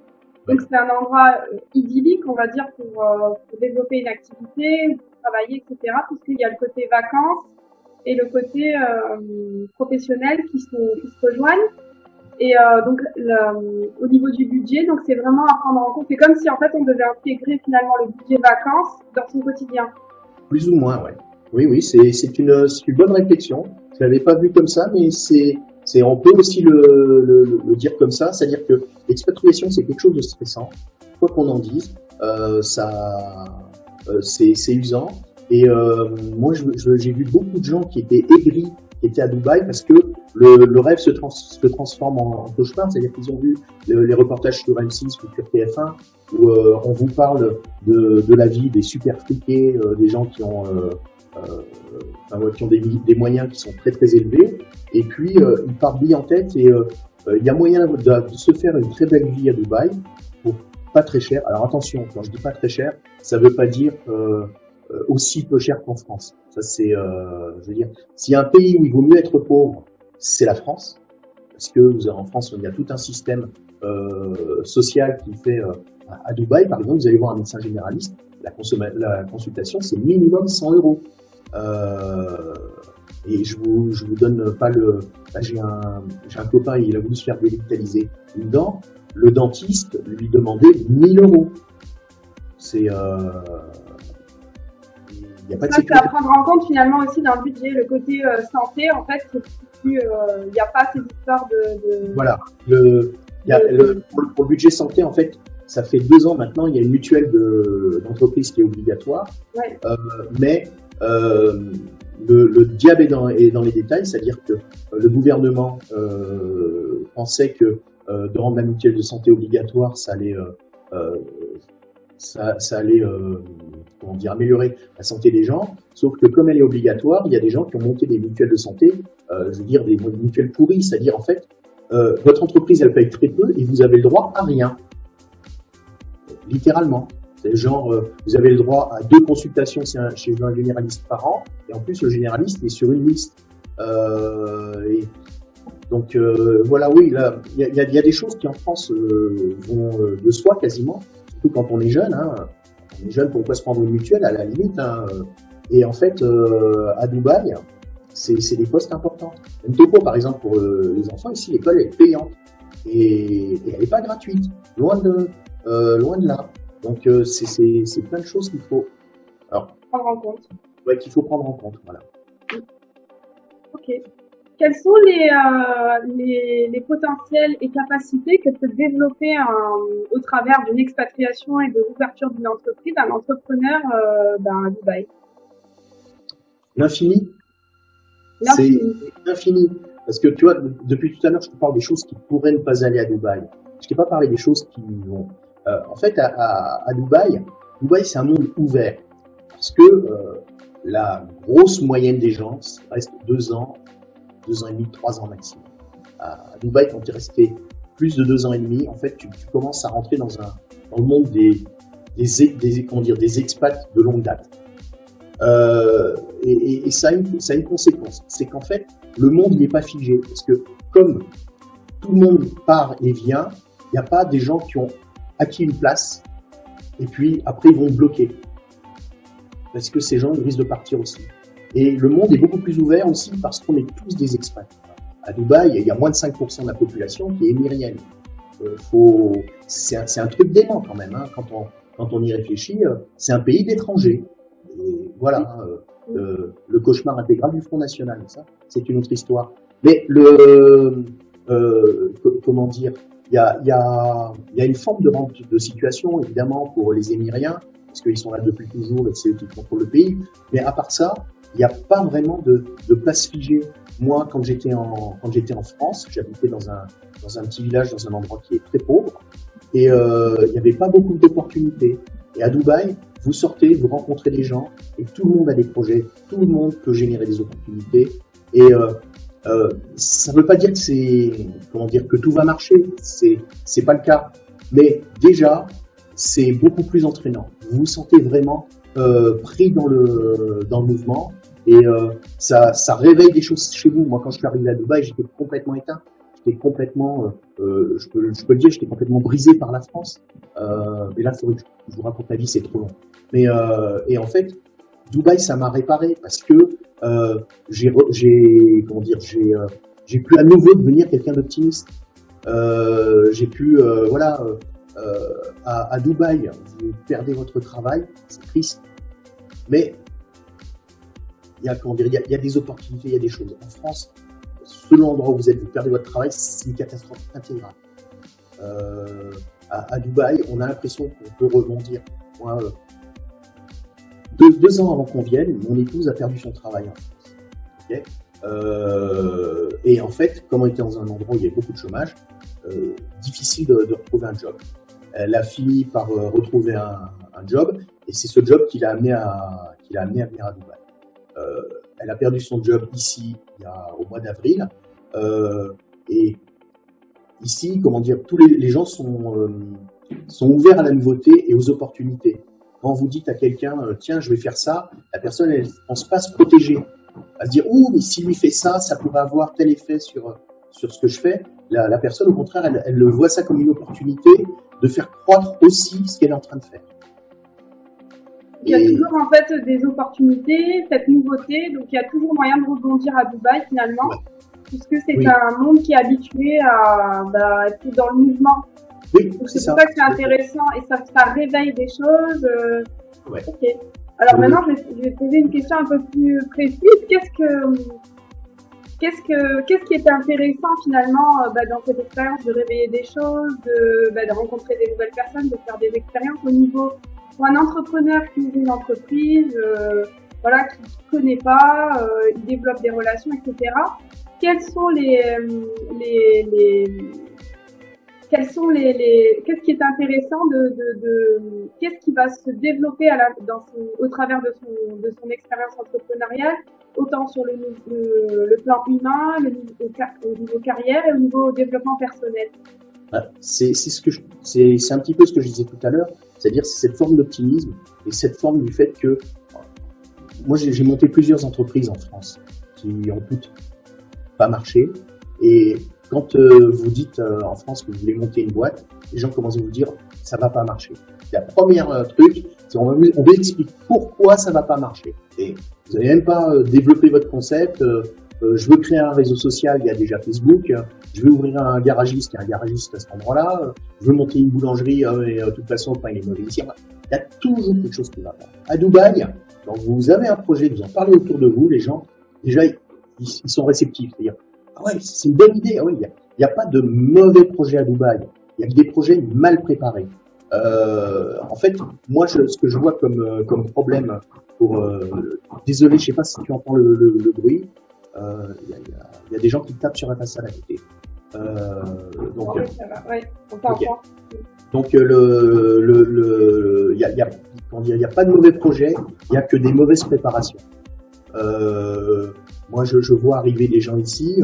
Donc, c'est un endroit idyllique, on va dire, pour développer une activité, pour travailler, etc. Puisqu'il y a le côté vacances et le côté professionnel qui se rejoignent. Et donc, au niveau du budget, donc c'est vraiment à prendre en compte. C'est comme si, en fait, on devait intégrer finalement le budget vacances dans son quotidien. Plus ou moins, ouais. Oui, c'est une bonne réflexion. Je l'avais pas vu comme ça, mais on peut aussi le dire comme ça, c'est-à-dire que l'expatriation c'est quelque chose de stressant, quoi qu'on en dise, ça c'est usant. Et moi, j'ai vu beaucoup de gens qui étaient aigris, qui étaient à Dubaï, parce que le rêve se transforme en cauchemar. C'est-à-dire qu'ils ont vu les reportages sur M6 ou sur TF1 où on vous parle de la vie des super friqués, des gens qui ont des moyens qui sont très très élevés, et puis ils partent bien en tête, et il y a moyen de se faire une très belle vie à Dubaï pour pas très cher. Alors attention, quand je dis pas très cher, ça veut pas dire aussi peu cher qu'en France. Ça c'est, je veux dire, s'il y a un pays où il vaut mieux être pauvre, c'est la France, parce que en France il y a tout un système social qui fait à Dubaï, par exemple, vous allez voir un médecin généraliste, la consultation c'est minimum 100 €. Et je vous donne pas le. Là, j'ai un copain, il a voulu se faire dévitaliser une dent. Le dentiste lui demandait 1 000 €. C'est il n'y a pas de ça, c'est à prendre en compte finalement aussi dans le budget, le côté santé. En fait, il n'y a pas ces histoires de... Voilà. Pour le budget santé, en fait, ça fait 2 ans maintenant, il y a une mutuelle d'entreprise qui est obligatoire. Ouais. Mais le diable est dans les détails, c'est-à-dire que le gouvernement pensait que de rendre la mutuelle de santé obligatoire, ça allait comment dire, améliorer la santé des gens, sauf que comme elle est obligatoire, il y a des gens qui ont monté des mutuelles de santé, je veux dire des mutuelles pourries, c'est-à-dire en fait, votre entreprise elle paye très peu et vous avez le droit à rien, littéralement. C'est genre, vous avez le droit à 2 consultations chez un généraliste par an, et en plus le généraliste est sur une liste. Donc voilà, oui, là, il y a des choses qui en France vont de soi quasiment, surtout quand on est jeune. Hein. On est jeune pour pas se prendre une mutuelle à la limite. Hein. Et en fait, à Dubaï, c'est des postes importants. Même Topo, par exemple, pour les enfants, ici, l'école est payante et elle n'est pas gratuite, loin de là. Donc c'est plein de choses qu'il faut prendre en compte. Ouais, qu'il faut prendre en compte, voilà. Ok. Quels sont les potentiels et capacités que peut développer au travers d'une expatriation et de l'ouverture d'une entreprise un entrepreneur à Dubaï? L'infini. C'est l'infini. Parce que tu vois, depuis tout à l'heure, je te parle des choses qui pourraient ne pas aller à Dubaï. Je t'ai pas parlé des choses qui vont. En fait, à Dubaï, c'est un monde ouvert. Parce que la grosse moyenne des gens reste 2 ans, 2 ans et demi, 3 ans maximum. À Dubaï, quand tu es resté plus de 2 ans et demi, en fait, tu commences à rentrer dans le monde des expats de longue date. Et ça a une conséquence. C'est qu'en fait, le monde n'est pas figé. Parce que comme tout le monde part et vient, il n'y a pas des gens qui ont acquis une place et puis après ils vont bloquer. Parce que ces gens risquent de partir aussi. Et le monde est beaucoup plus ouvert aussi parce qu'on est tous des expats. À Dubaï, il y a moins de 5% de la population qui est émirienne. C'est un truc dément quand même. Hein, quand on y réfléchit, c'est un pays d'étrangers. Et voilà, le cauchemar intégral du Front National. Ça, c'est une autre histoire. Mais comment dire, il y a une forme de situation évidemment pour les Émiriens parce qu'ils sont là depuis toujours et c'est eux qui contrôlent le pays. Mais à part ça, il n'y a pas vraiment de place figée. Moi, quand j'étais en France, j'habitais dans un petit village, dans un endroit qui est très pauvre, et il n'y avait pas beaucoup d'opportunités. Et à Dubaï, vous sortez, vous rencontrez des gens, et tout le monde a des projets, tout le monde peut générer des opportunités. Et ça ne veut pas dire que tout va marcher, c'est pas le cas. Mais déjà, c'est beaucoup plus entraînant. Vous vous sentez vraiment pris dans le mouvement. Et ça réveille des choses chez vous. Moi, quand je suis arrivé à Dubaï, j'étais complètement éteint. J'étais complètement, je peux le dire, j'étais complètement brisé par la France. Et là, il faudrait que je vous raconte ma vie, c'est trop long. Mais et en fait, Dubaï, ça m'a réparé parce que j'ai pu à nouveau devenir quelqu'un d'optimiste. J'ai pu, à Dubaï, vous perdez votre travail, c'est triste, mais il y a des opportunités, il y a des choses. En France, selon l'endroit où vous êtes, vous perdez votre travail, c'est une catastrophe intégrale. À Dubaï, on a l'impression qu'on peut rebondir. Moi, deux ans avant qu'on vienne, mon épouse a perdu son travail en France. Okay, et en fait, comme on était dans un endroit où il y avait beaucoup de chômage, difficile de retrouver un job. Elle a fini par retrouver un job, et c'est ce job qui l'a amené à venir à Dubaï. Elle a perdu son job ici au mois d'avril, et ici, comment dire, tous les gens sont ouverts à la nouveauté et aux opportunités. Quand vous dites à quelqu'un, tiens, je vais faire ça, la personne, elle pense pas se protéger. À se dire, ouh, mais s'il lui fait ça, ça pourrait avoir tel effet sur ce que je fais. La personne, au contraire, elle voit ça comme une opportunité de faire croître aussi ce qu'elle est en train de faire. Il y a toujours en fait des opportunités, cette nouveauté, donc il y a toujours moyen de rebondir à Dubaï finalement, puisque c'est un monde qui est habitué à être dans le mouvement. Oui, c'est pour ça que c'est intéressant et ça réveille des choses. Ok. Alors maintenant, je vais poser une question un peu plus précise. Qu'est-ce qui était intéressant finalement dans cette expérience de réveiller des choses, de rencontrer des nouvelles personnes, de faire des expériences au niveau pour un entrepreneur qui ouvre une entreprise, qui ne connaît pas, il développe des relations, etc. Qu'est-ce qui est intéressant qu'est-ce qui va se développer au travers de son expérience entrepreneuriale, autant sur le plan humain, au niveau carrière et au niveau développement personnel. C'est un petit peu ce que je disais tout à l'heure, c'est-à-dire c'est cette forme d'optimisme et cette forme du fait que moi j'ai monté plusieurs entreprises en France qui ont toutes pas marché, et quand vous dites en France que vous voulez monter une boîte, les gens commencent à vous dire ça va pas marcher. La première truc, c'est on vous explique pourquoi ça va pas marcher. Et vous n'avez même pas développé votre concept. Je veux créer un réseau social, il y a déjà Facebook. Je veux ouvrir un garagiste, il y a un garagiste à cet endroit-là. Je veux monter une boulangerie, et de toute façon, il est mauvais ici. Il y a toujours quelque chose qui va pas. À Dubaï, donc vous avez un projet, vous en parlez autour de vous, les gens, déjà, ils sont réceptifs. C'est-à-dire, ah ouais, c'est une bonne idée. Ah ouais, il y a pas de mauvais projets à Dubaï. Il y a que des projets mal préparés. En fait, moi, ce que je vois comme problème désolé, je sais pas si tu entends le bruit. Il y a des gens qui tapent sur la façade à côté. Donc, ça va. Ouais, on peut entendre. Donc, il y a pas de mauvais projets, il y a que des mauvaises préparations. Moi, je vois arriver des gens ici,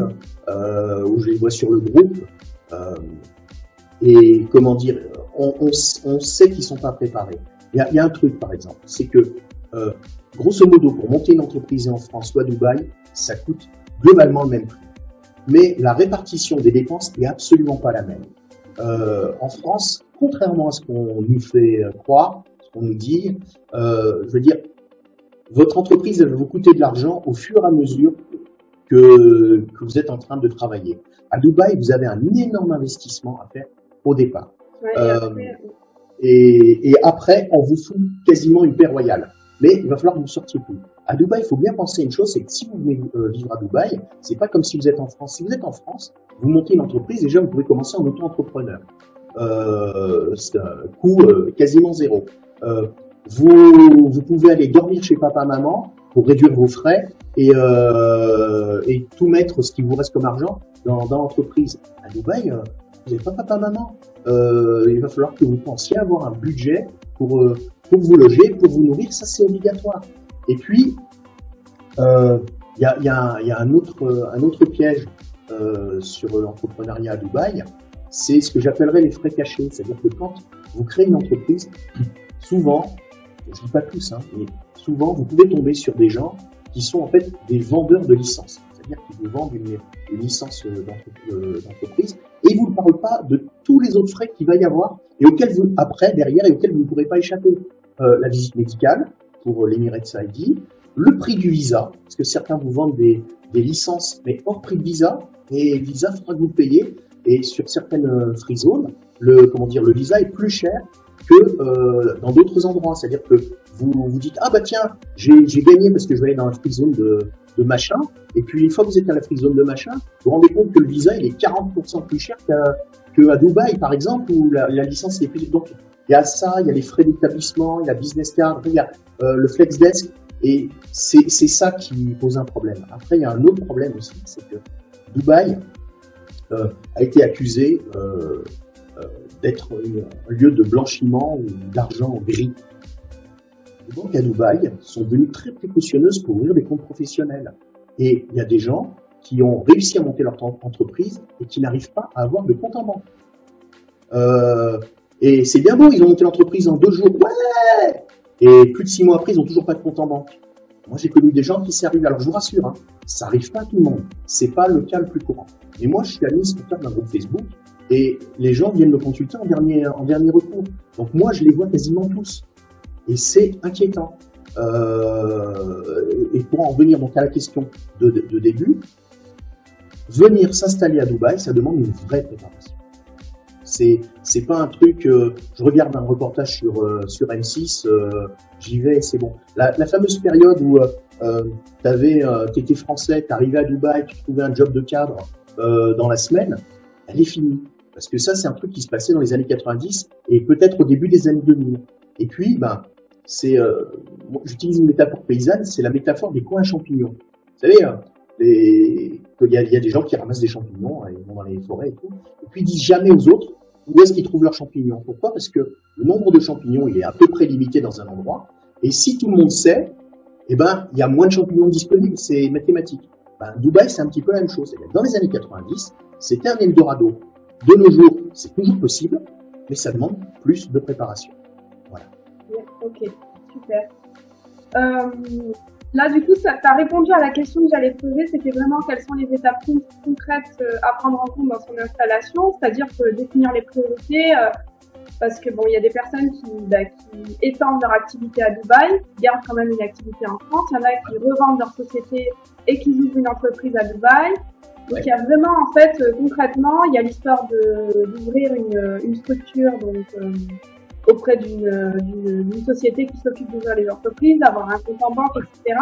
où je les vois sur le groupe, et comment dire, on sait qu'ils sont pas préparés. Il y a un truc, par exemple, c'est que, grosso modo, pour monter une entreprise en France ou à Dubaï, ça coûte globalement le même prix. Mais la répartition des dépenses n'est absolument pas la même. En France, contrairement à ce qu'on nous fait croire, ce qu'on nous dit, je veux dire, votre entreprise, elle va vous coûter de l'argent au fur et à mesure que vous êtes en train de travailler. À Dubaï, vous avez un énorme investissement à faire au départ. Ouais, et après, on vous fout quasiment une paix royale. Mais il va falloir que vous sortiez plus. À Dubaï, il faut bien penser une chose, c'est que si vous venez vivre à Dubaï, c'est pas comme si vous êtes en France. Si vous êtes en France, vous montez une entreprise, déjà vous pouvez commencer en auto-entrepreneur. C'est un coût quasiment zéro. Vous pouvez aller dormir chez papa-maman pour réduire vos frais et tout mettre ce qui vous reste comme argent dans l'entreprise. À Dubaï, vous n'avez pas papa-maman. Il va falloir que vous pensiez avoir un budget pour vous loger, pour vous nourrir, ça c'est obligatoire. Et puis, il y a un autre piège sur l'entrepreneuriat à Dubaï, c'est ce que j'appellerais les frais cachés. C'est-à-dire que quand vous créez une entreprise, souvent, je dis pas tous, mais souvent, vous pouvez tomber sur des gens qui sont en fait des vendeurs de licences. C'est-à-dire qu'ils vous vendent une licence d'entreprise et ils vous ne parlent pas de tous les autres frais qu'il va y avoir et auxquels vous ne pourrez pas échapper. La visite médicale pour l'Emirates ID, le prix du visa, parce que certains vous vendent des licences, mais hors prix de visa, et le visa, il faudra que vous le payiez, et sur certaines free zones, le visa est plus cher que dans d'autres endroits, c'est-à-dire que vous dites, ah bah tiens, j'ai gagné parce que je vais aller dans la free zone de machin, et puis une fois que vous êtes à la free zone de machin, vous vous rendez compte que le visa, il est 40% plus cher qu'à Dubaï, par exemple, où la licence est plus... Donc, il y a ça, il y a les frais d'établissement, il y a business card, il y a le flex desk, et c'est ça qui pose un problème. Après, il y a un autre problème aussi, c'est que Dubaï a été accusé d'être un lieu de blanchiment ou d'argent gris. Les banques à Dubaï sont devenues très précautionneuses pour ouvrir des comptes professionnels. Et il y a des gens qui ont réussi à monter leur entreprise et qui n'arrivent pas à avoir de compte en banque. Et c'est bien beau, ils ont monté l'entreprise en 2 jours, ouais. Et plus de 6 mois après, ils n'ont toujours pas de compte en banque. Moi, j'ai connu des gens qui s'y arrivent. Alors, je vous rassure, hein, ça n'arrive pas à tout le monde. C'est pas le cas le plus courant. Et moi, je suis administrateur d'un groupe Facebook et les gens viennent me consulter en dernier recours. Donc, moi, je les vois quasiment tous. Et c'est inquiétant. Et pour en venir donc à la question de début, venir s'installer à Dubaï, ça demande une vraie préparation. C'est pas un truc. Je regarde un reportage sur M6, j'y vais, c'est bon. La fameuse période où t'étais français, t'arrivais à Dubaï, tu trouvais un job de cadre dans la semaine, elle est finie. Parce que ça, c'est un truc qui se passait dans les années 90 et peut-être au début des années 2000. Et puis, j'utilise une métaphore paysanne, c'est la métaphore des coins à champignons. Vous savez, il y a des gens qui ramassent des champignons, ils vont dans les forêts et tout, et puis ils disent jamais aux autres où est-ce qu'ils trouvent leurs champignons. Pourquoi? Parce que le nombre de champignons, il est à peu près limité dans un endroit, et si tout le monde sait, il y a moins de champignons disponibles, c'est mathématique. Dubaï, c'est un petit peu la même chose. Dans les années 90, c'était un Eldorado. De nos jours, c'est toujours possible, mais ça demande plus de préparation. Voilà. Ok, super. Là, du coup, tu as répondu à la question que j'allais te poser, c'était vraiment quelles sont les étapes concrètes à prendre en compte dans son installation, c'est-à-dire définir les priorités, parce que bon, il y a des personnes qui étendent leur activité à Dubaï, qui gardent quand même une activité en France, il y en a qui revendent leur société et qui ouvrent une entreprise à Dubaï. Donc il y a vraiment, en fait, concrètement, il y a l'histoire d'ouvrir une structure, donc auprès d'une société qui s'occupe d'ouvrir les entreprises, d'avoir un compte en banque, etc.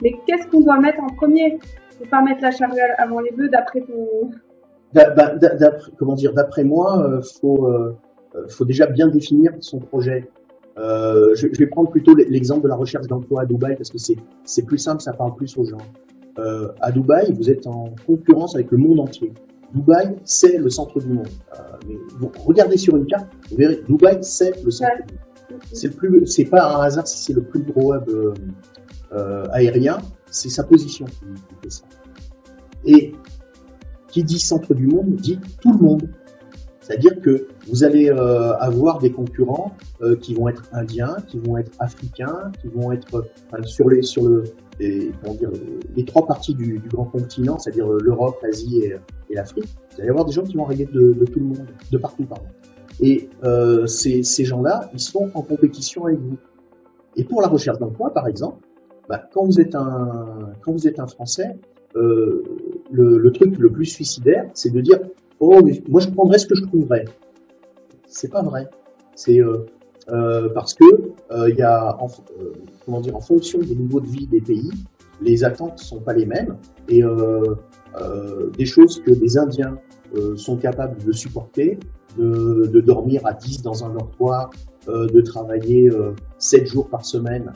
Mais qu'est-ce qu'on doit mettre en premier? Faut pas mettre la charrue avant les bœufs, d'après ton... D'après moi, faut déjà bien définir son projet. Je vais prendre plutôt l'exemple de la recherche d'emploi à Dubaï parce que c'est plus simple, ça parle plus aux gens. À Dubaï, vous êtes en concurrence avec le monde entier. Dubaï, c'est le centre du monde. Mais vous regardez sur une carte, vous verrez, Dubaï, c'est le centre du monde. C'est pas un hasard si c'est le plus gros hub aérien, c'est sa position qui fait ça. Et qui dit centre du monde dit tout le monde. C'est-à-dire que vous allez avoir des concurrents qui vont être indiens, qui vont être africains, qui vont être sur les 3 parties du grand continent, c'est-à-dire l'Europe, l'Asie et l'Afrique. Vous allez avoir des gens qui vont arriver de tout le monde, de partout, pardon. Et ces gens-là, ils sont en compétition avec vous. Et pour la recherche d'emploi, par exemple, quand vous êtes un Français, le truc le plus suicidaire, c'est de dire oh, mais moi je prendrais ce que je trouverais. C'est pas vrai. C'est parce que il y a en fonction des niveaux de vie des pays, les attentes sont pas les mêmes et des choses que les Indiens sont capables de supporter, de dormir à 10 dans un dortoir, de travailler 7 jours par semaine.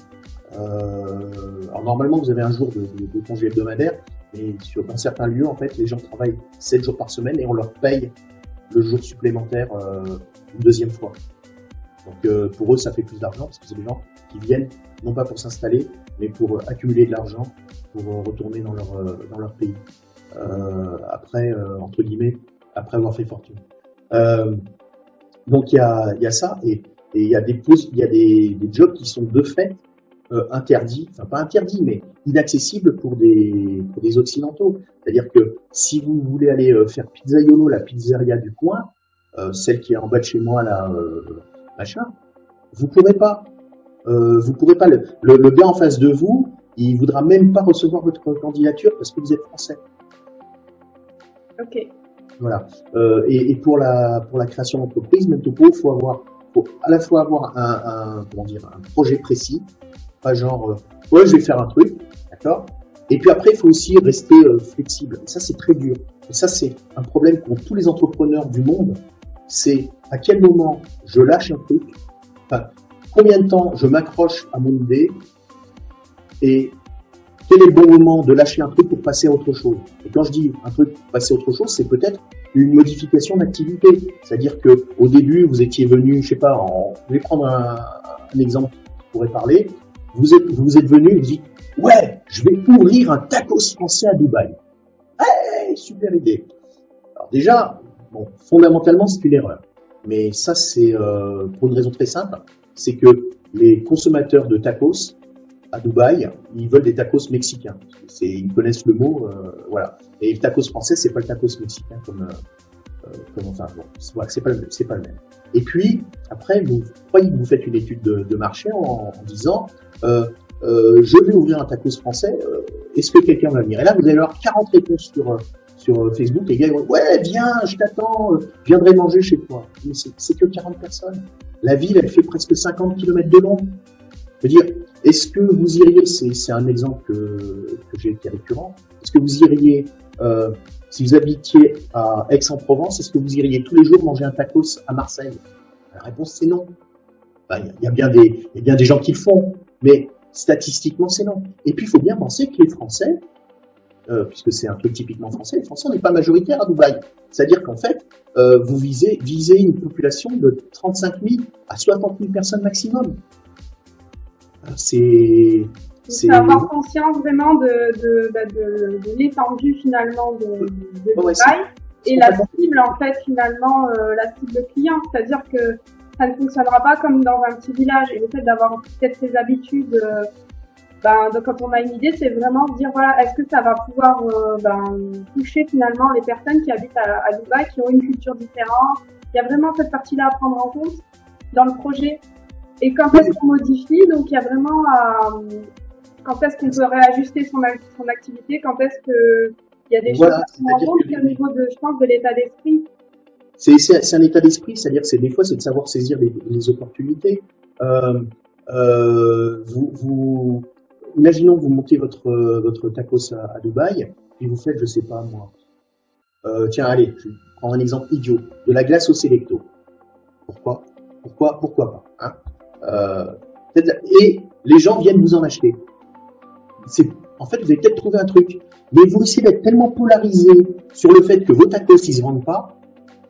Alors normalement vous avez un jour de congé hebdomadaire. Et dans certains lieux, en fait, les gens travaillent 7 jours par semaine et on leur paye le jour supplémentaire une deuxième fois. Donc pour eux, ça fait plus d'argent parce que c'est des gens qui viennent non pas pour s'installer, mais pour accumuler de l'argent, pour retourner dans leur pays. Après, entre guillemets, après avoir fait fortune. Donc il y a ça et il y a des jobs qui sont de fait interdit, enfin pas interdit, mais inaccessible pour des occidentaux. C'est-à-dire que si vous voulez aller faire pizzaiolo, la pizzeria du coin, celle qui est en bas de chez moi là, machin, vous pourrez pas. Le gars en face de vous, il voudra même pas recevoir votre candidature parce que vous êtes français. Ok. Voilà. Et pour la création d'entreprise, même topo, faut à la fois avoir un projet précis. Pas genre, ouais, je vais faire un truc, d'accord? Et puis après, il faut aussi rester flexible. Et ça, c'est très dur. Et ça, c'est un problème qu'ont tous les entrepreneurs du monde. C'est à quel moment je lâche un truc. Enfin, combien de temps je m'accroche à mon idée et quel est le bon moment de lâcher un truc pour passer à autre chose. Et quand je dis un truc pour passer à autre chose, c'est peut-être une modification d'activité. C'est-à-dire que au début, vous étiez venu, je sais pas, je vais prendre un exemple qui pourrait parler. Vous êtes venu et vous dites, ouais, je vais ouvrir un tacos français à Dubaï. Hey, super idée. Alors déjà, bon, fondamentalement, c'est une erreur. Mais ça, c'est pour une raison très simple, c'est que les consommateurs de tacos à Dubaï, ils veulent des tacos mexicains. Ils connaissent le mot, voilà. Et le tacos français, c'est pas le tacos mexicain enfin, bon, voilà, c'est pas le même. Et puis, après, vous croyez que vous faites une étude de marché en disant, je vais ouvrir un tacos français, est-ce que quelqu'un va venir? Et là, vous allez avoir 40 réponses sur Facebook, et les gars ils vont, ouais, viens, je t'attends, je viendrai manger chez toi. Mais c'est que 40 personnes. La ville, elle fait presque 50 km de long. Je veux dire, est-ce que vous iriez, c'est un exemple que j'ai été récurrent, est-ce que vous iriez, si vous habitiez à Aix-en-Provence, est-ce que vous iriez tous les jours manger un tacos à Marseille? La réponse, c'est non. Enfin, il y a bien des gens qui le font, mais statistiquement, c'est non. Et puis, il faut bien penser que les Français, puisque c'est un truc typiquement français, les Français n'est pas majoritaire à Dubaï. C'est-à-dire qu'en fait, vous visez une population de 35 000 à 60 000 personnes maximum. C'est avoir conscience vraiment de l'étendue finalement de Dubaï et la cible en fait finalement la cible client, c'est-à-dire que ça ne fonctionnera pas comme dans un petit village et le fait d'avoir peut-être ces habitudes donc quand on a une idée, c'est vraiment de dire voilà, est-ce que ça va pouvoir toucher finalement les personnes qui habitent à Dubaï, qui ont une culture différente. Il y a vraiment cette partie-là à prendre en compte dans le projet. Et quand est-ce qu'on modifie, donc il y a vraiment quand est-ce qu'on peut réajuster son activité, quand est-ce que il y a des choses à prendre en compte au niveau de, je pense, de l'état d'esprit. C'est un état d'esprit, c'est-à-dire que des fois c'est de savoir saisir les opportunités. Imaginons que vous montez votre tacos à Dubaï et vous faites, je sais pas moi, tiens allez, je prends un exemple idiot, de la glace au Selecto. Pourquoi pas, hein? Et les gens viennent vous en acheter. En fait, vous avez peut-être trouvé un truc, mais vous risquez d'être tellement polarisé sur le fait que vos tacos ils se vendent pas,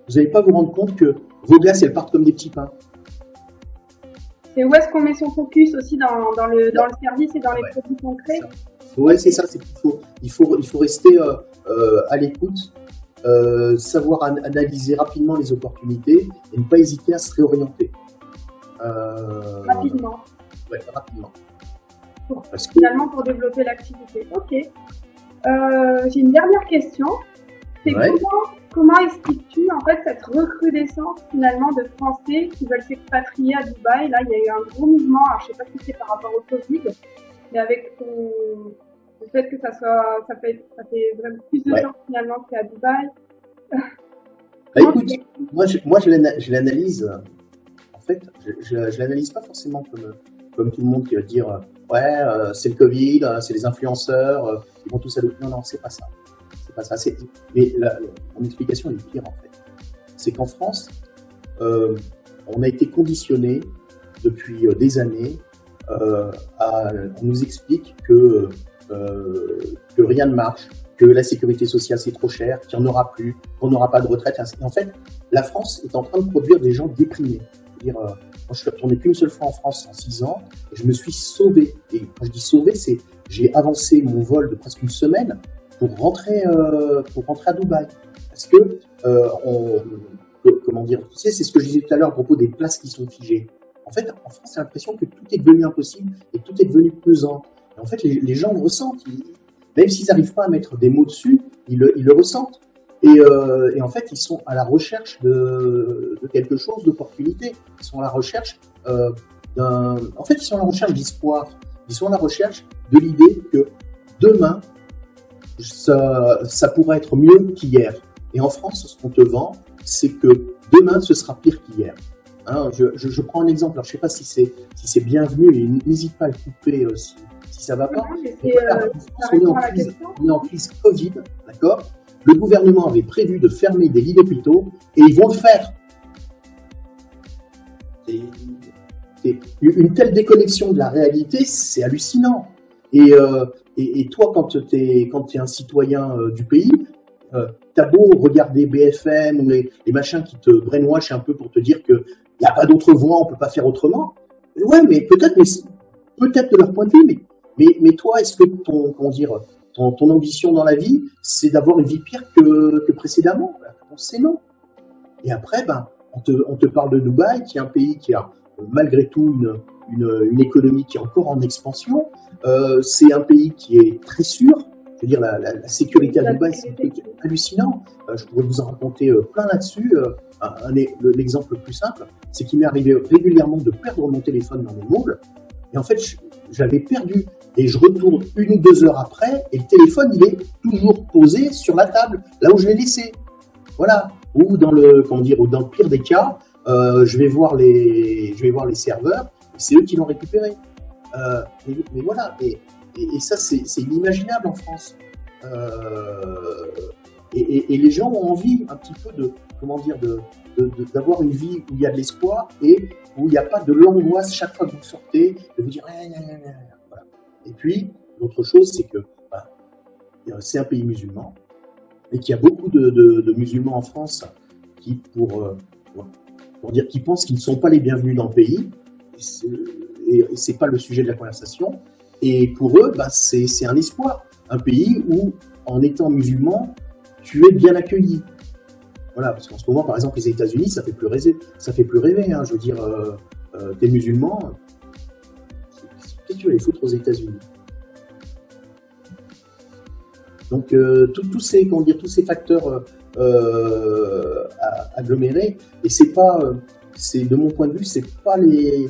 vous n'allez pas vous rendre compte que vos glaces elles partent comme des petits pains. Et où est-ce qu'on met son focus aussi dans le service et dans les produits concrets? Ouais, c'est ça. Il faut rester à l'écoute, savoir analyser rapidement les opportunités et ne pas hésiter à se réorienter. Rapidement. Ouais, rapidement. Finalement, pour développer l'activité. Ok. J'ai une dernière question. C'est comment expliques-tu en fait cette recrudescence finalement de Français qui veulent s'expatrier à Dubaï? Là, il y a eu un gros mouvement. Alors, je sais pas si c'est par rapport au Covid, mais avec le fait que ça fait vraiment plus de gens finalement qu'à Dubaï. Écoute, moi je l'analyse. En fait, je l'analyse pas forcément comme tout le monde qui va dire c'est le Covid, c'est les influenceurs, ils vont tous à l'autre. Non, c'est pas ça. Mais mon explication est pire en fait. C'est qu'en France, on a été conditionné depuis des années on nous explique que rien ne marche, que la sécurité sociale c'est trop cher, qu'il n'y en aura plus, qu'on n'aura pas de retraite. Et en fait, la France est en train de produire des gens déprimés. C'est-à-dire, moi, je suis retourné qu'une seule fois en France en 6 ans et je me suis sauvé. Et quand je dis sauvé, c'est j'ai avancé mon vol de presque une semaine pour rentrer à Dubaï. Parce que comment dire, tu sais, c'est ce que je disais tout à l'heure à propos des places qui sont figées. En fait, en France, j'ai l'impression que tout est devenu impossible et tout est devenu pesant. Et en fait, les gens le ressentent. Même s'ils n'arrivent pas à mettre des mots dessus, ils le ressentent. Et en fait, ils sont à la recherche de quelque chose, d'opportunité. Ils sont à la recherche ils sont à la recherche d'espoir. Ils sont à la recherche de l'idée que demain, ça pourra être mieux qu'hier. Et en France, ce qu'on te vend, c'est que demain, ce sera pire qu'hier. Hein, je prends un exemple. Alors, je ne sais pas si c'est bienvenu, et n'hésite pas à le couper si ça ne va pas. On est en crise Covid, d'accord ? Le gouvernement avait prévu de fermer des lits d'hôpitaux et ils vont le faire. une telle déconnexion de la réalité, c'est hallucinant. Et toi, quand tu es un citoyen du pays, t'as beau regarder BFM ou les machins qui te brainwash un peu pour te dire que y a pas d'autre voie, on peut pas faire autrement. Ouais, mais peut-être de leur point de vue, mais toi, est-ce que ton ambition dans la vie, c'est d'avoir une vie pire que précédemment? La réponse, c'est non. Et après, on te parle de Dubaï, qui est un pays qui a malgré tout une économie qui est encore en expansion. C'est un pays qui est très sûr. Je veux dire, la sécurité à Dubaï, c'est un truc hallucinant. Je pourrais vous en raconter plein là-dessus. L'exemple le plus simple, c'est qu'il m'est arrivé régulièrement de perdre mon téléphone dans les malls. Et en fait, j'avais perdu. Et je retourne 1 ou 2 heures après, et le téléphone, il est toujours posé sur la table, là où je l'ai laissé. Voilà. Ou dans le pire des cas, je vais voir les serveurs, et c'est eux qui l'ont récupéré. Mais voilà. Et ça, c'est inimaginable en France. Et les gens ont envie un petit peu d'avoir une vie où il y a de l'espoir et où il n'y a pas de l'angoisse chaque fois que vous sortez, de vous dire voilà. Et puis, l'autre chose, c'est que c'est un pays musulman et qu'il y a beaucoup de musulmans en France qui, pour dire qu'ils pensent qu'ils ne sont pas les bienvenus dans le pays, et c'est pas le sujet de la conversation. Et pour eux, c'est un espoir. Un pays où, en étant musulman, tu es bien accueilli. Voilà, parce qu'en ce moment, par exemple, les États-Unis, ça fait plus rêver. Hein. Je veux dire, t'es musulman, qu'est-ce que tu vas aller foutre aux États-Unis? Donc, tous ces facteurs agglomérés, et c'est de mon point de vue, c'est pas les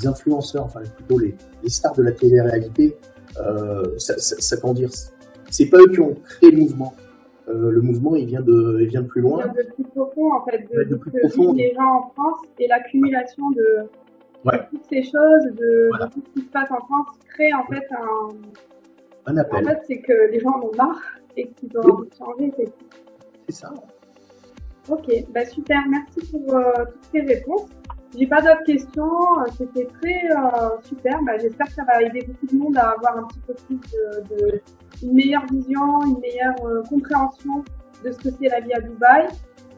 influenceurs, enfin plutôt les stars de la télé-réalité, c'est pas eux qui ont créé le mouvement. Le mouvement, il vient de plus loin. Il vient de plus profond, en fait, de plus profond. Les gens en France et l'accumulation de toutes ces choses, de tout ce qui se passe en France crée en fait un appel. En fait, c'est que les gens en ont marre et qu'ils ont envie de changer. C'est ça. Ok, super, merci pour toutes ces réponses. J'ai pas d'autres questions, c'était très super. J'espère que ça va aider beaucoup de monde à avoir un petit peu plus une meilleure vision, une meilleure compréhension de ce que c'est la vie à Dubaï.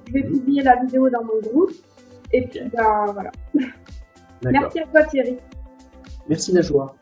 Je vais publier la vidéo dans mon groupe. Et puis, voilà. Merci à toi, Thierry. Merci, Najwa.